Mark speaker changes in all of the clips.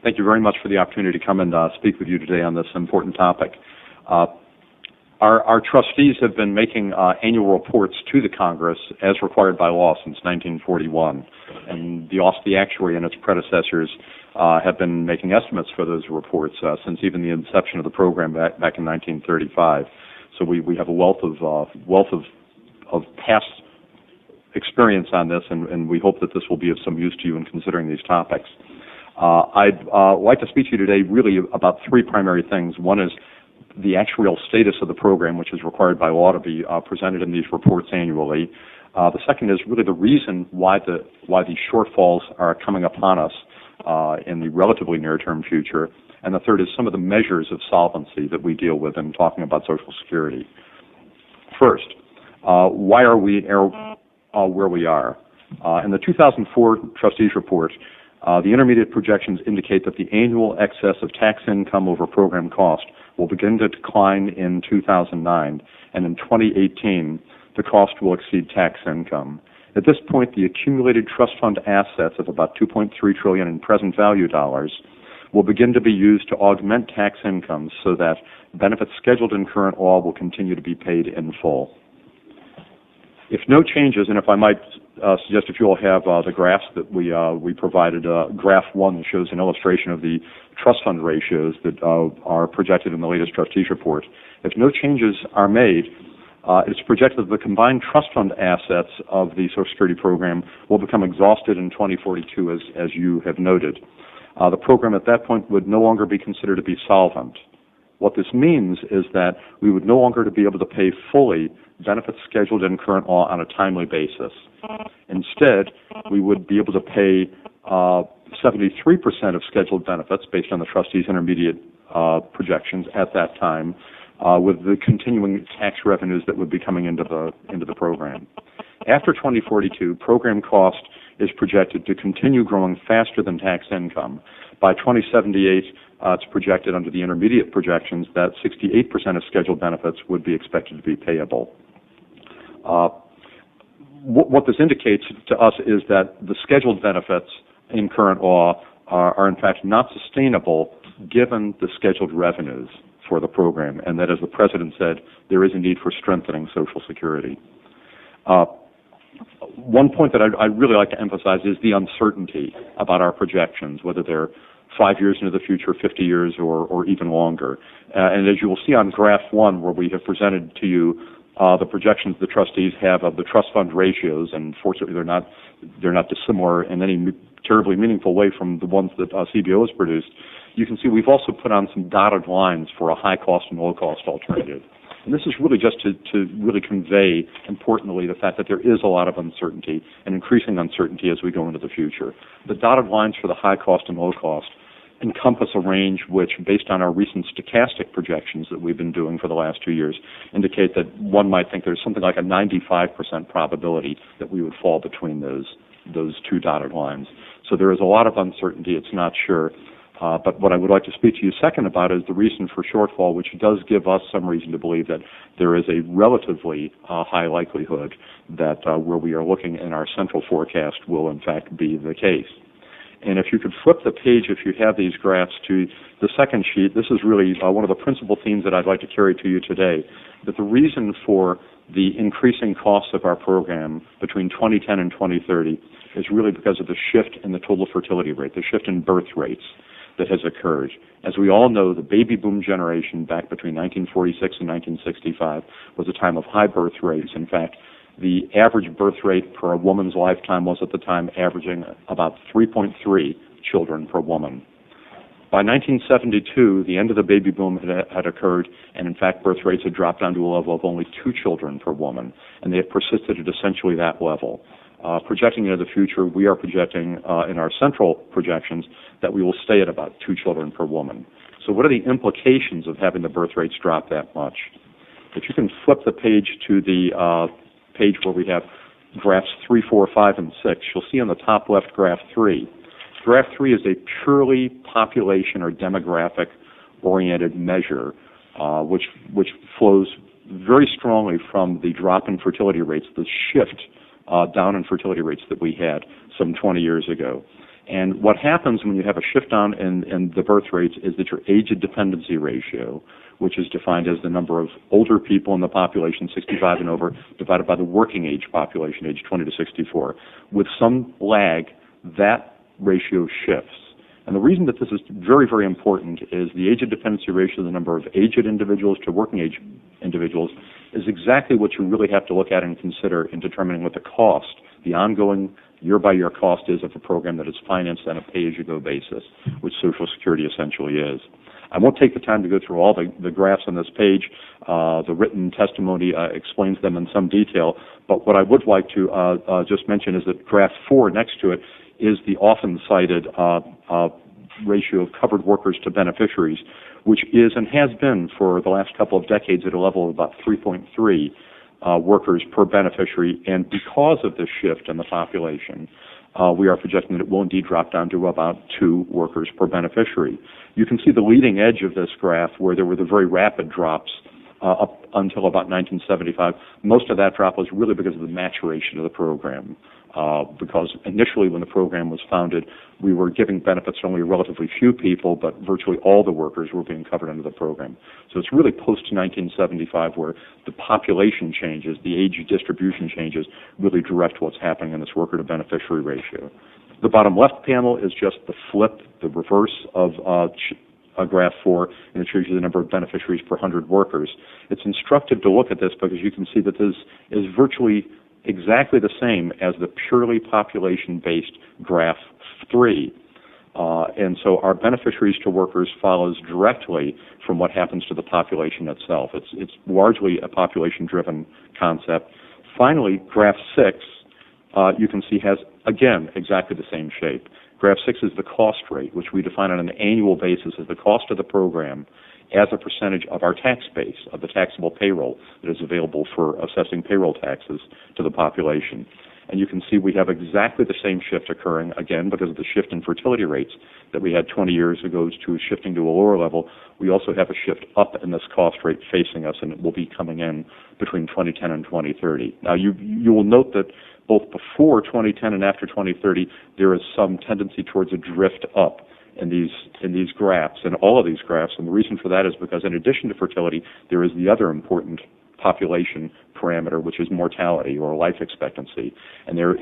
Speaker 1: Thank you very much for the opportunity to come and speak with you today on this important topic. Our trustees have been making annual reports to the Congress as required by law since 1941. And the Office of the Actuary and its predecessors have been making estimates for those reports since even the inception of the program back in 1935. So we have a wealth of past experience on this, and we hope that this will be of some use to you in considering these topics. I'd like to speak to you today really about three primary things. One is the actuarial status of the program, which is required by law to be presented in these reports annually. The second is really the reason why these shortfalls are coming upon us in the relatively near-term future. And the third is some of the measures of solvency that we deal with in talking about Social Security. First, why are we where we are? In the 2004 Trustees Report, the intermediate projections indicate that the annual excess of tax income over program cost will begin to decline in 2009, and in 2018, the cost will exceed tax income. At this point, the accumulated trust fund assets of about $2.3 trillion in present value dollars will begin to be used to augment tax income so that benefits scheduled in current law will continue to be paid in full. If no changes, and if I might suggest if you all have the graphs that we provided, graph 1 shows an illustration of the trust fund ratios that are projected in the latest trustees report. If no changes are made, it's projected that the combined trust fund assets of the Social Security program will become exhausted in 2042, as you have noted. The program at that point would no longer be considered to be solvent. What this means is that we would no longer be able to pay fully benefits scheduled in current law on a timely basis. Instead, we would be able to pay 73% of scheduled benefits based on the trustees' intermediate projections at that time, with the continuing tax revenues that would be coming into the program. After 2042, program cost is projected to continue growing faster than tax income. By 2078, it's projected under the intermediate projections that 68% of scheduled benefits would be expected to be payable. What this indicates to us is that the scheduled benefits in current law are in fact not sustainable given the scheduled revenues for the program, and that, as the President said, there is a need for strengthening Social Security. One point that I'd really like to emphasize is the uncertainty about our projections, whether they're 5 years into the future, 50 years, or even longer. And as you will see on graph 1, where we have presented to you the projections the trustees have of the trust fund ratios, and fortunately they're not dissimilar in any terribly meaningful way from the ones that CBO has produced. You can see we've also put on some dotted lines for a high cost and low cost alternative. And this is really just to really convey, importantly, the fact that there is a lot of uncertainty and increasing uncertainty as we go into the future. The dotted lines for the high cost and low cost encompass a range which, based on our recent stochastic projections that we've been doing for the last 2 years, indicate that one might think there's something like a 95% probability that we would fall between those two dotted lines. So there is a lot of uncertainty. It's not sure. But what I would like to speak to you second about is the reason for shortfall, which does give us some reason to believe that there is a relatively high likelihood that where we are looking in our central forecast will in fact be the case. And if you could flip the page, if you have these graphs, to the second sheet, this is really one of the principal themes that I'd like to carry to you today, that the reason for the increasing costs of our program between 2010 and 2030 is really because of the shift in the total fertility rate, the shift in birth rates that has occurred. As we all know, the baby boom generation back between 1946 and 1965 was a time of high birth rates. In fact, the average birth rate per a woman's lifetime was at the time averaging about 3.3 children per woman. By 1972, the end of the baby boom had occurred, and in fact birth rates had dropped down to a level of only 2 children per woman, and they have persisted at essentially that level. Projecting into the future, we are projecting in our central projections that we will stay at about 2 children per woman. So what are the implications of having the birth rates drop that much? If you can flip the page to the page where we have graphs 3, 4, 5, and 6, you'll see on the top left graph 3. Graph 3 is a purely population or demographic-oriented measure which flows very strongly from the drop in fertility rates, the shift down in fertility rates that we had some 20 years ago. And what happens when you have a shift down in the birth rates is that your age dependency ratio, which is defined as the number of older people in the population, 65 and over, divided by the working age population, age 20 to 64, with some lag, that ratio shifts. And the reason that this is very, very important is the age dependency ratio, the number of aged individuals to working age individuals, is exactly what you really have to look at and consider in determining what the cost, the ongoing year-by-year cost is of a program that is financed on a pay-as-you-go basis, which Social Security essentially is. I won't take the time to go through all the graphs on this page. The written testimony explains them in some detail, but what I would like to just mention is that graph 4 next to it is the often cited ratio of covered workers to beneficiaries, which is and has been for the last couple of decades at a level of about 3.3 workers per beneficiary. And because of this shift in the population, we are projecting that it will indeed drop down to about 2 workers per beneficiary. You can see the leading edge of this graph where there were the very rapid drops up until about 1975. Most of that drop was really because of the maturation of the program. Because initially when the program was founded, we were giving benefits to only relatively few people, but virtually all the workers were being covered under the program. So it's really post-1975 where the population changes, the age distribution changes, really direct what's happening in this worker to beneficiary ratio. The bottom left panel is just the flip, the reverse of graph 4, and it shows you the number of beneficiaries per 100 workers. It's instructive to look at this because you can see that this is virtually exactly the same as the purely population-based graph 3. And so our beneficiaries to workers follows directly from what happens to the population itself. It's largely a population-driven concept. Finally, graph 6, you can see has, again, exactly the same shape. Graph 6 is the cost rate, which we define on an annual basis as the cost of the program as a percentage of our tax base, of the taxable payroll that is available for assessing payroll taxes to the population. And you can see we have exactly the same shift occurring, again, because of the shift in fertility rates that we had 20 years ago to shifting to a lower level. We also have a shift up in this cost rate facing us, and it will be coming in between 2010 and 2030. Now, you will note that both before 2010 and after 2030, there is some tendency towards a drift up in these graphs, and all of these graphs. And the reason for that is because in addition to fertility, there is the other important population parameter, which is mortality or life expectancy. And there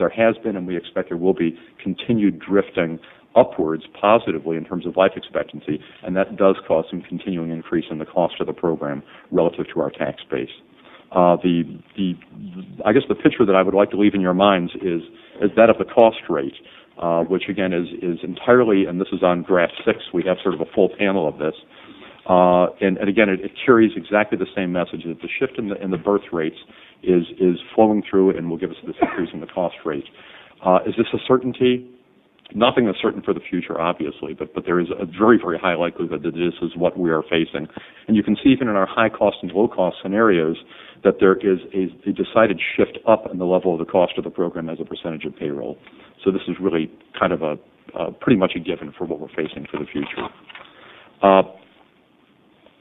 Speaker 1: has been, and we expect there will be, continued drifting upwards positively in terms of life expectancy, and that does cause some continuing increase in the cost of the program relative to our tax base. I guess the picture that I would like to leave in your minds is that of the cost rate, which again is entirely, and this is on graph 6, we have sort of a full panel of this, and again it carries exactly the same message, that the shift in the birth rates is flowing through and will give us this increase in the cost rate. Is this a certainty? Nothing is certain for the future, obviously, but there is a very, very high likelihood that this is what we are facing. And you can see even in our high-cost and low-cost scenarios that there is a decided shift up in the level of the cost of the program as a percentage of payroll. So this is really kind of a pretty much a given for what we're facing for the future.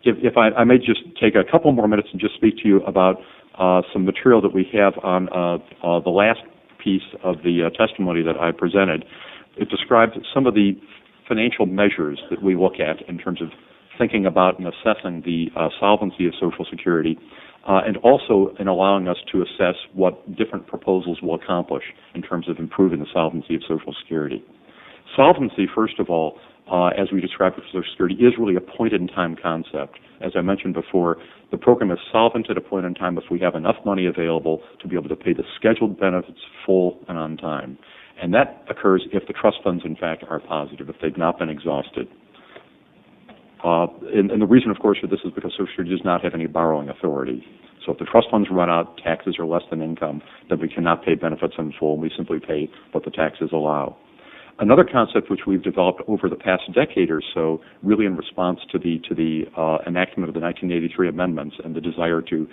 Speaker 1: If I may just take a couple more minutes and just speak to you about some material that we have on the last piece of the testimony that I presented. It describes some of the financial measures that we look at in terms of thinking about and assessing the solvency of Social Security, and also in allowing us to assess what different proposals will accomplish in terms of improving the solvency of Social Security. Solvency, first of all, as we described for Social Security, is really a point-in-time concept. As I mentioned before, the program is solvent at a point in time if we have enough money available to be able to pay the scheduled benefits full and on time. And that occurs if the trust funds, in fact, are positive, if they've not been exhausted. And the reason, of course, for this is because Social Security does not have any borrowing authority. So if the trust funds run out, taxes are less than income, then we cannot pay benefits in full, and we simply pay what the taxes allow. Another concept which we've developed over the past decade or so, really in response to the enactment of the 1983 amendments and the desire to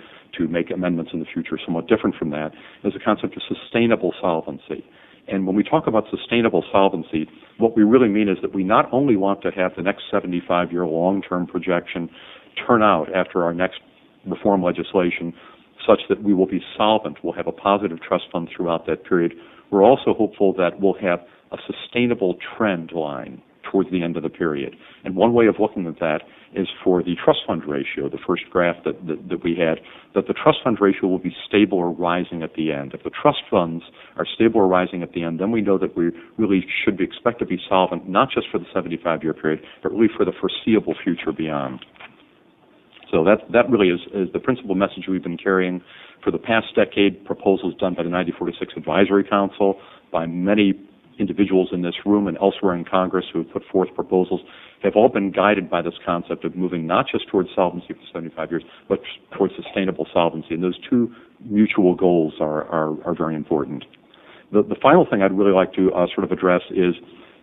Speaker 1: make amendments in the future somewhat different from that, is the concept of sustainable solvency. And when we talk about sustainable solvency, what we really mean is that we not only want to have the next 75-year long-term projection turn out after our next reform legislation such that we will be solvent, we'll have a positive trust fund throughout that period. We're also hopeful that we'll have a sustainable trend line towards the end of the period. And one way of looking at that is for the trust fund ratio, the first graph that we had, that the trust fund ratio will be stable or rising at the end. If the trust funds are stable or rising at the end, then we know that we really should expect to be solvent, not just for the 75-year period, but really for the foreseeable future beyond. So that really is the principal message we've been carrying for the past decade. Proposals done by the 9046 Advisory Council, by many individuals in this room and elsewhere in Congress who have put forth proposals, have all been guided by this concept of moving not just towards solvency for 75 years, but towards sustainable solvency. And those two mutual goals are very important. The final thing I'd really like to sort of address is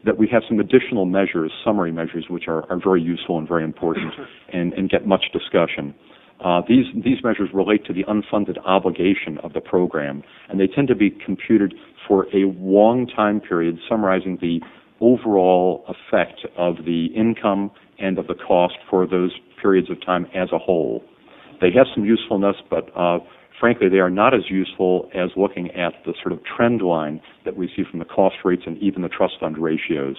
Speaker 1: that we have some additional measures, summary measures, which are very useful and very important and get much discussion. These measures relate to the unfunded obligation of the program, and they tend to be computed for a long time period, summarizing the overall effect of the income and of the cost for those periods of time as a whole. They have some usefulness, but frankly, they are not as useful as looking at the sort of trend line that we see from the cost rates and even the trust fund ratios.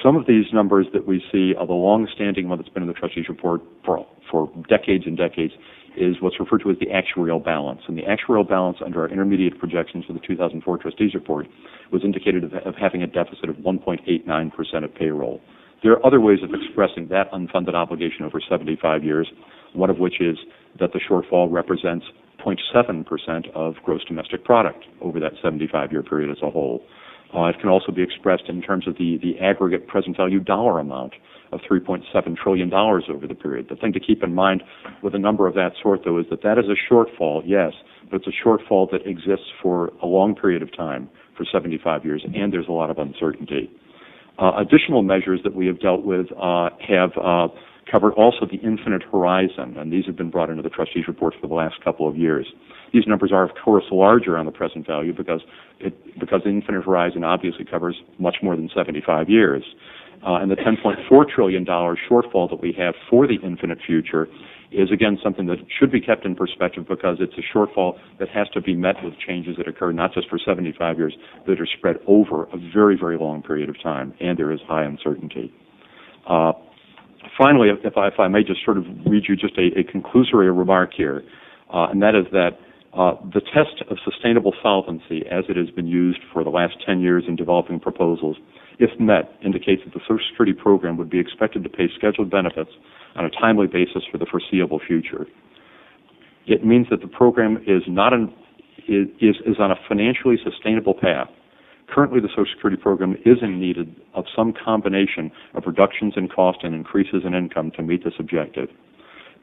Speaker 1: Some of these numbers that we see are the long-standing one that's been in the trustees report for decades and decades is what's referred to as the actuarial balance. And the actuarial balance under our intermediate projections for the 2004 trustees report was indicated of having a deficit of 1.89% of payroll. There are other ways of expressing that unfunded obligation over 75 years, one of which is that the shortfall represents 0.7% of gross domestic product over that 75-year period as a whole. It can also be expressed in terms of the aggregate present value dollar amount of $3.7 trillion over the period. The thing to keep in mind with a number of that sort, though, is that is a shortfall, yes, but it's a shortfall that exists for a long period of time, for 75 years, and there's a lot of uncertainty. Additional measures that we have dealt with have covered also the infinite horizon, and these have been brought into the trustees report for the last couple of years. These numbers are, of course, larger on the present value because the infinite horizon obviously covers much more than 75 years. And the $10.4 trillion shortfall that we have for the infinite future is, again, something that should be kept in perspective because it's a shortfall that has to be met with changes that occur not just for 75 years, that are spread over a very, very long period of time, and there is high uncertainty. Finally, if I may just sort of read you just a conclusory remark here, and that is that the test of sustainable solvency, as it has been used for the last 10 years in developing proposals, if met, indicates that the Social Security program would be expected to pay scheduled benefits on a timely basis for the foreseeable future. It means that the program is on a financially sustainable path. Currently, the Social Security program is in need of some combination of reductions in cost and increases in income to meet this objective.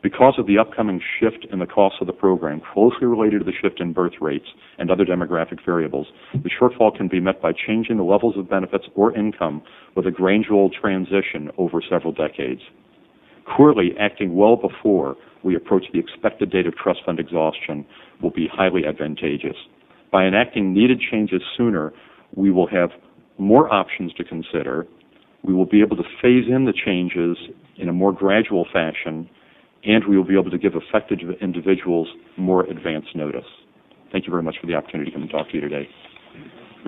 Speaker 1: Because of the upcoming shift in the cost of the program, closely related to the shift in birth rates and other demographic variables, the shortfall can be met by changing the levels of benefits or income with a gradual transition over several decades. Clearly, acting well before we approach the expected date of trust fund exhaustion will be highly advantageous. By enacting needed changes sooner, we will have more options to consider. We will be able to phase in the changes in a more gradual fashion, and we will be able to give affected individuals more advance notice. Thank you very much for the opportunity to come and talk to you today.